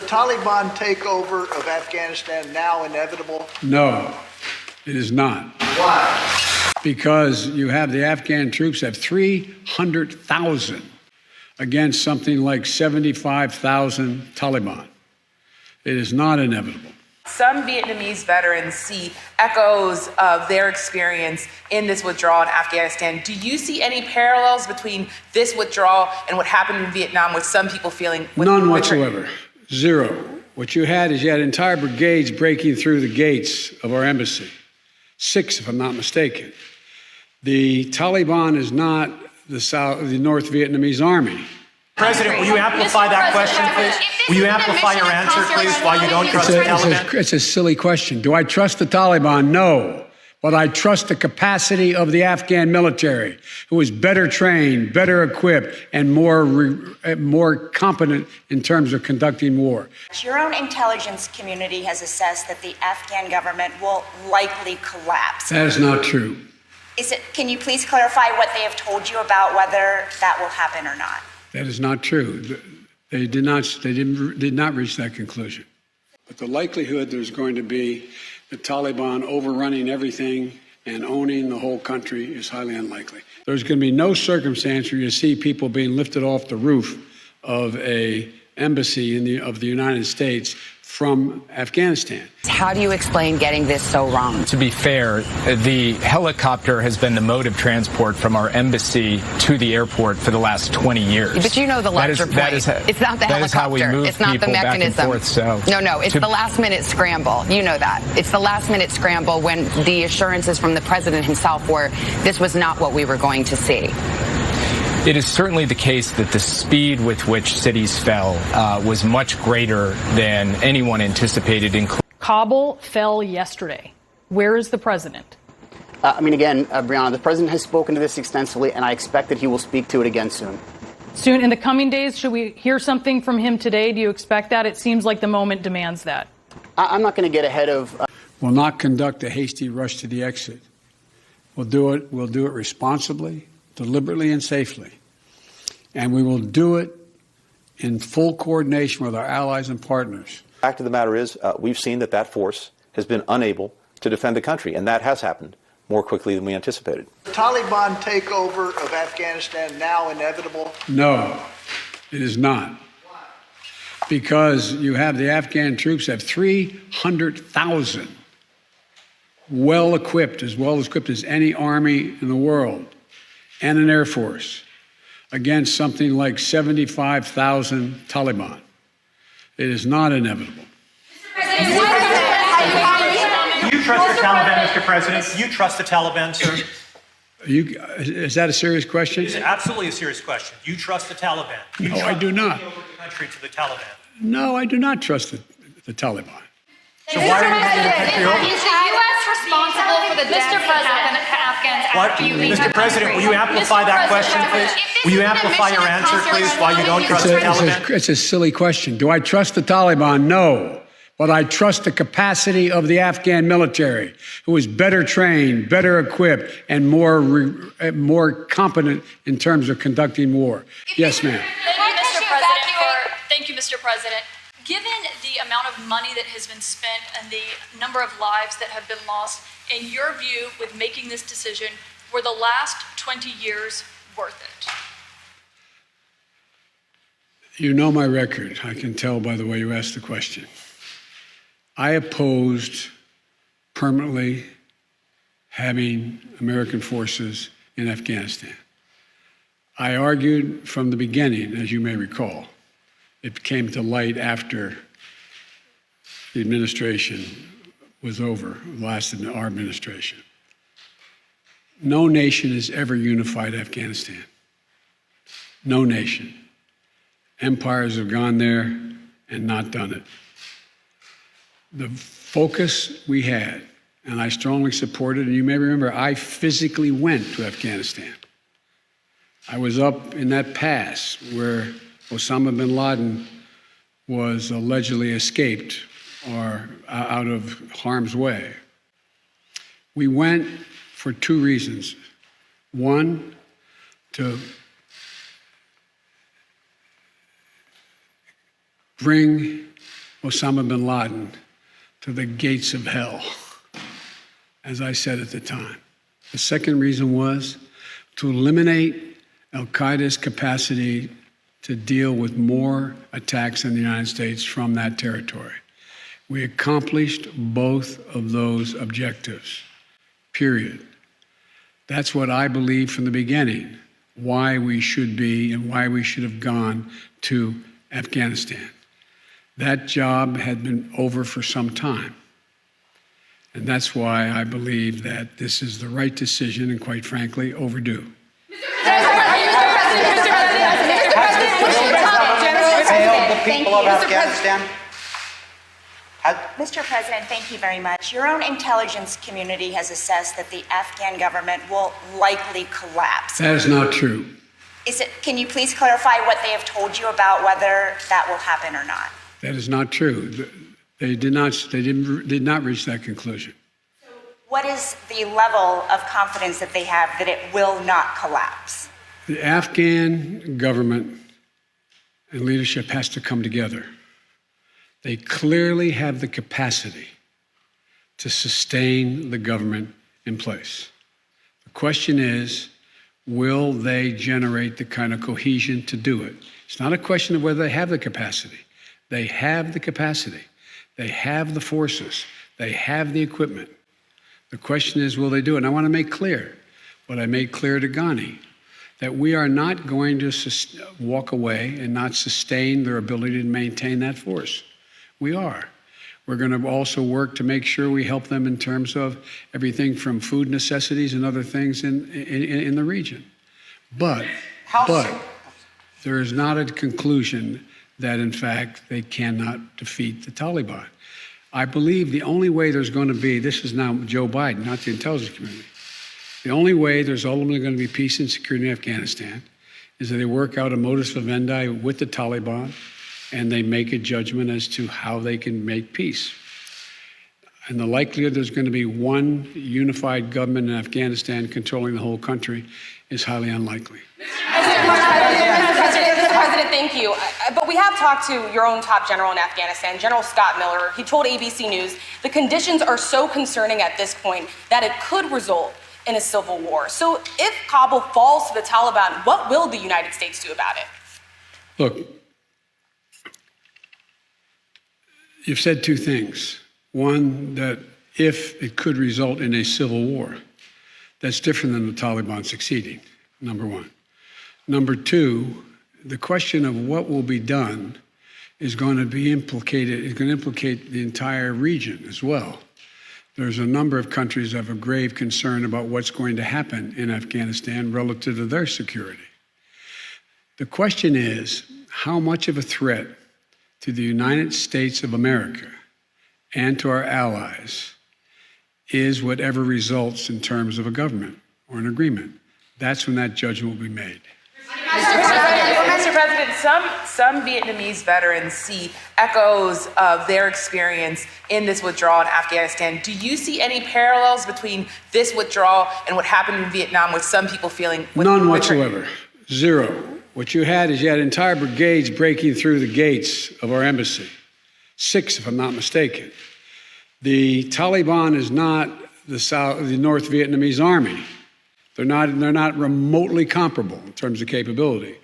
Taliban takeover of Afghanistan now inevitable? No, it is not. Why? Because you have the Afghan troops have 300,000 against something like 75,000 Taliban. It is not inevitable. Some Vietnamese veterans see echoes of their experience in this withdrawal in Afghanistan. Do you see any parallels between this withdrawal and what happened in Vietnam with some people feeling? None whatsoever. Zero. What you had entire brigades breaking through the gates of our embassy. 6, if I'm not mistaken. The Taliban is not the North Vietnamese army. President, will you amplify that question, please? Will you amplify your answer, please, why you don't trust the Taliban? It's a silly question. Do I trust the Taliban? No. But I trust the capacity of the Afghan military, who is better trained, better equipped, and more competent in terms of conducting war. Your own intelligence community has assessed that the Afghan government will likely collapse. That is not true. Can you please clarify what they have told you about whether that will happen or not? That is not true. They did not reach that conclusion. But the likelihood there's going to be the Taliban overrunning everything and owning the whole country is highly unlikely. There's going to be no circumstance where you see people being lifted off the roof of an embassy of the United States from Afghanistan. How do you explain getting this so wrong? To be fair, the helicopter has been the mode of transport from our embassy to the airport for the last 20 years. But you know the larger point. It's not the helicopter. That is how we move it's not the mechanism. Back and forth, No, it's the last minute scramble. You know that. It's the last minute scramble when the assurances from the president himself were this was not what we were going to see. It is certainly the case that the speed with which cities fell was much greater than anyone anticipated. Kabul fell yesterday. Where is the president? Brianna, the president has spoken to this extensively, and I expect that he will speak to it again soon. Soon, in the coming days, should we hear something from him today? Do you expect that? It seems like the moment demands that. I'm not going to get ahead of... We'll not conduct a hasty rush to the exit. We'll do it responsibly, deliberately and safely. And we will do it in full coordination with our allies and partners. The fact of the matter is, we've seen that force has been unable to defend the country, and that has happened more quickly than we anticipated. The Taliban takeover of Afghanistan now inevitable? No, it is not. Why? Because you have the Afghan troops have 300,000 well equipped as any army in the world, and an air force against something like 75,000 Taliban. It is not inevitable. Do you trust the Taliban, Mr. President? Do you trust the Taliban, sir? Is that a serious question? It's absolutely a serious question. Do you trust the Taliban? No, I do not. Over the country to the Taliban? No, I do not trust the Taliban. So why are you handing the country over? Is the U.S. responsible for the deaths of Afghans? Mr. President, will you amplify that question, please? Will you amplify your answer, please, why you don't trust the Taliban? It's a silly question. Do I trust the Taliban? No. But I trust the capacity of the Afghan military, who is better trained, better equipped, and more competent in terms of conducting war. Yes, ma'am. Thank you, Mr. President. Given the amount of money that has been spent and the number of lives that have been lost, in your view, with making this decision, were the last 20 years worth it? You know my record. I can tell by the way you asked the question. I opposed permanently having American forces in Afghanistan. I argued from the beginning, as you may recall. It came to light after the administration was over, lasted our administration. No nation has ever unified Afghanistan. No nation. Empires have gone there and not done it. The focus we had, and I strongly supported, and you may remember, I physically went to Afghanistan. I was up in that pass where Osama bin Laden was allegedly escaped or out of harm's way. We went for two reasons. One, to bring Osama bin Laden to the gates of hell, as I said at the time. The second reason was to eliminate al-Qaeda's capacity to deal with more attacks in the United States from that territory. We accomplished both of those objectives, period. That's what I believed from the beginning, why we should be and why we should have gone to Afghanistan. That job had been over for some time. And that's why I believe that this is the right decision and, quite frankly, overdue. Failed the people of Afghanistan? Mr. President, thank you very much. Your own intelligence community has assessed that the Afghan government will likely collapse. That is not true. Can you please clarify what they have told you about whether that will happen or not? That is not true. They did not reach that conclusion. What is the level of confidence that they have that it will not collapse? The Afghan government and leadership has to come together. They clearly have the capacity to sustain the government in place. The question is, will they generate the kind of cohesion to do it? It's not a question of whether they have the capacity. They have the capacity. They have the forces. They have the equipment. The question is, will they do it? And I want to make clear what I made clear to Ghani, that we are not going to walk away and not sustain their ability to maintain that force. We are. We're going to also work to make sure we help them in terms of everything from food necessities and other things in the region. But there is not a conclusion that, in fact, they cannot defeat the Taliban. I believe the only way there's going to be, this is now Joe Biden, not the intelligence community, the only way there's ultimately going to be peace and security in Afghanistan is that they work out a modus vivendi with the Taliban and they make a judgment as to how they can make peace. And the likelihood there's going to be one unified government in Afghanistan controlling the whole country is highly unlikely. Mr. President, thank you. But we have talked to your own top general in Afghanistan, General Scott Miller. He told ABC News the conditions are so concerning at this point that it could result in a civil war. So if Kabul falls to the Taliban, what will the United States do about it? Look, you've said two things. One, that if it could result in a civil war, that's different than the Taliban succeeding, number one. Number two, the question of what will be done is going to implicate the entire region as well. There's a number of countries that have a grave concern about what's going to happen in Afghanistan relative to their security. The question is, how much of a threat to the United States of America and to our allies is whatever results in terms of a government or an agreement? That's when that judgment will be made. Mr. President, some Vietnamese veterans see echoes of their experience in this withdrawal in Afghanistan. Do you see any parallels between this withdrawal and what happened in Vietnam with some people feeling? None whatsoever. Zero. What you had entire brigades breaking through the gates of our embassy. 6, if I'm not mistaken. The Taliban is not the North Vietnamese army. They're not remotely comparable in terms of capability.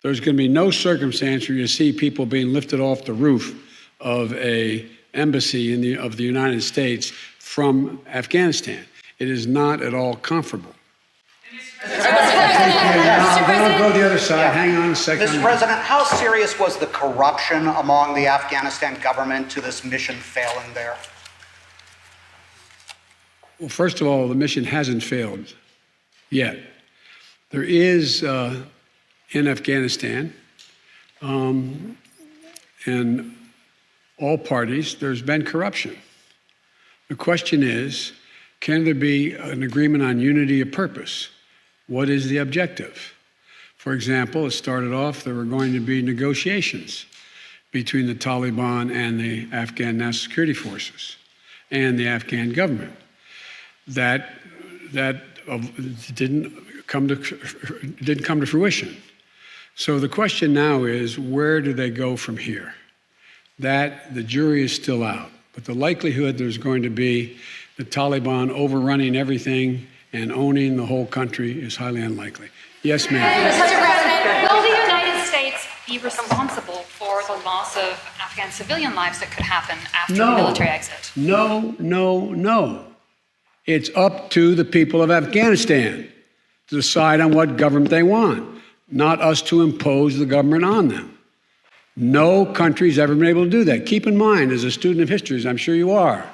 There's going to be no circumstance where you see people being lifted off the roof of an embassy of the United States from Afghanistan. It is not at all comparable. I'll go the other side. Hang on a second. Mr. President, how serious was the corruption among the Afghanistan government to this mission failing there? Well, first of all, the mission hasn't failed yet. There is, in Afghanistan, in all parties, there's been corruption. The question is, can there be an agreement on unity of purpose? What is the objective? For example, it started off, there were going to be negotiations between the Taliban and the Afghan National Security Forces and the Afghan government. That didn't come to fruition. So the question now is, where do they go from here? that the jury is still out. But the likelihood there's going to be the Taliban overrunning everything and owning the whole country is highly unlikely. Yes, ma'am. Mr. President, will the United States be responsible for the loss of Afghan civilian lives that could happen after the military exit? No. It's up to the people of Afghanistan to decide on what government they want, not us to impose the government on them. No country's ever been able to do that. Keep in mind, as a student of history, as I'm sure you are,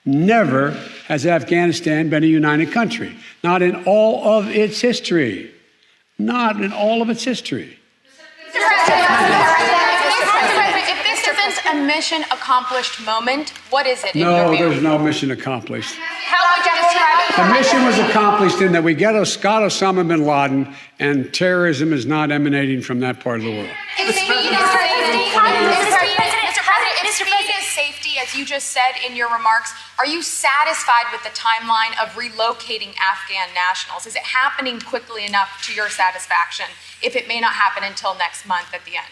never has Afghanistan been a united country. Not in all of its history. Not in all of its history. Mr. President, if this isn't a mission accomplished moment, what is it in your view? No, there's no mission accomplished. How would you describe it? The mission was accomplished in that we got Osama bin Laden, and terrorism is not emanating from that part of the world. Mr. President, safety, as you just said in your remarks, are you satisfied with the timeline of relocating Afghan nationals? Is it happening quickly enough to your satisfaction if it may not happen until next month at the end?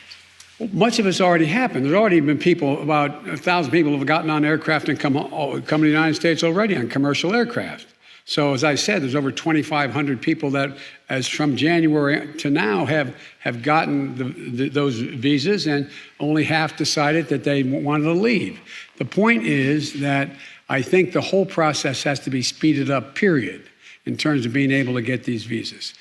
Well, much of it's already happened. There's already been people, about 1,000 people have gotten on aircraft and come to the United States already on commercial aircraft. So as I said, there's over 2,500 people that, as from January to now, have gotten those visas, and only half decided that they wanted to leave. The point is that I think the whole process has to be speeded up, period, in terms of being able to get these visas.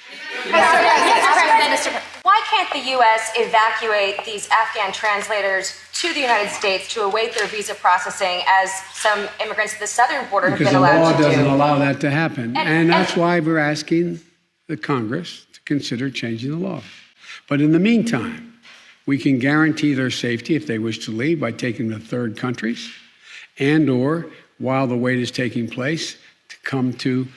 Why can't the U.S. evacuate these Afghan translators to the United States to await their visa processing, as some immigrants at the southern border have been allowed to do? Because the law doesn't allow that to happen. And that's why we're asking the Congress to consider changing the law. But in the meantime, we can guarantee their safety if they wish to leave by taking them to third countries, and or while the wait is taking place, to come to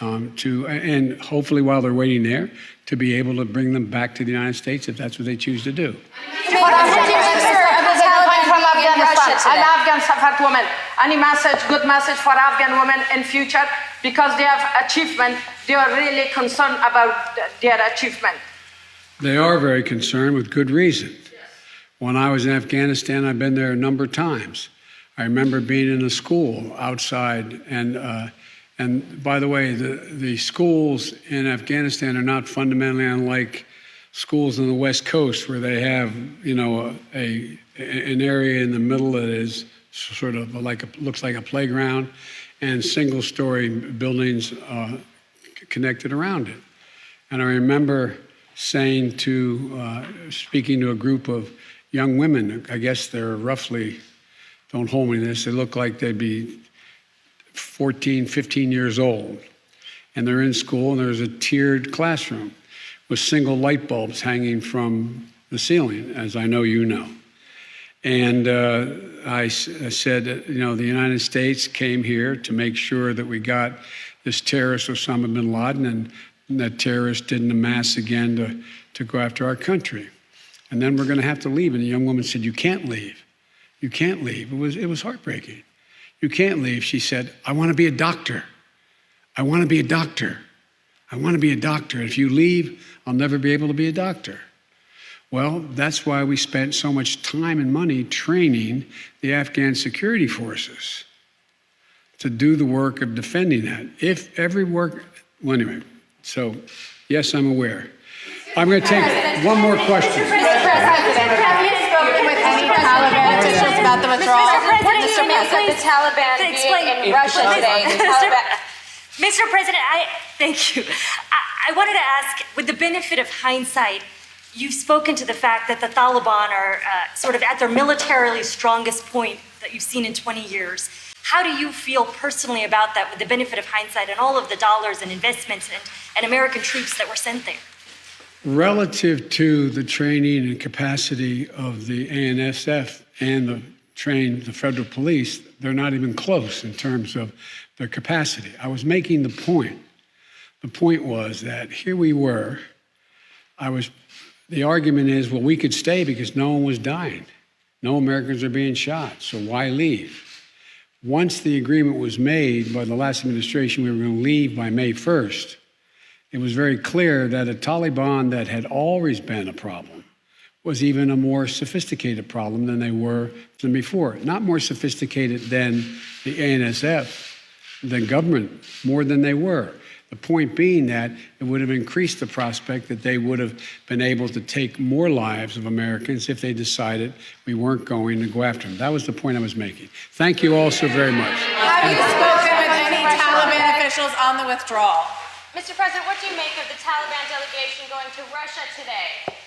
and hopefully while they're waiting there, to be able to bring them back to the United States if that's what they choose to do. I'm an Afghan support woman. Any message, good message for Afghan women in future, because they have achievement. They are really concerned about their achievement. They are very concerned with good reason. When I was in Afghanistan, I've been there a number of times. I remember being in a school outside, and by the way, the schools in Afghanistan are not fundamentally unlike schools on the West Coast, where they have, an area in the middle that is sort of looks like a playground, and single-story buildings connected around it. And I remember speaking to a group of young women. I guess they're roughly, don't hold me to this, they look like they'd be 14, 15 years old. And they're in school, and there's a tiered classroom with single light bulbs hanging from the ceiling, as I know you know. And I said, the United States came here to make sure that we got this terrorist Osama bin Laden, and that terrorist didn't amass again to go after our country. And then we're going to have to leave. And the young woman said, "You can't leave. You can't leave." It was heartbreaking. "You can't leave." She said, "I want to be a doctor. I want to be a doctor. I want to be a doctor. If you leave, I'll never be able to be a doctor." Well, that's why we spent so much time and money training the Afghan security forces to do the work of defending that. Anyway, so yes, I'm aware. I'm going to take one more question. Mr. President, have you spoken with any Taliban officials about the withdrawal? Mr. President, the Taliban being in Russia today. Mr. President, thank you. I wanted to ask, with the benefit of hindsight, you've spoken to the fact that the Taliban are sort of at their militarily strongest point that you've seen in 20 years. How do you feel personally about that, with the benefit of hindsight and all of the dollars and investments and American troops that were sent there? Relative to the training and capacity of the ANSF and the federal police, they're not even close in terms of their capacity. I was making the point. The point was that here we were. The argument is, well, we could stay because no one was dying. No Americans are being shot, so why leave? Once the agreement was made by the last administration, we were going to leave by May 1st. It was very clear that a Taliban that had always been a problem was even a more sophisticated problem than they were than before. Not more sophisticated than the ANSF, the government, more than they were. The point being that it would have increased the prospect that they would have been able to take more lives of Americans if they decided we weren't going to go after them. That was the point I was making. Thank you all so very much. Have you spoken with any Taliban officials on the withdrawal? Mr. President, what do you make of the Taliban delegation going to Russia today?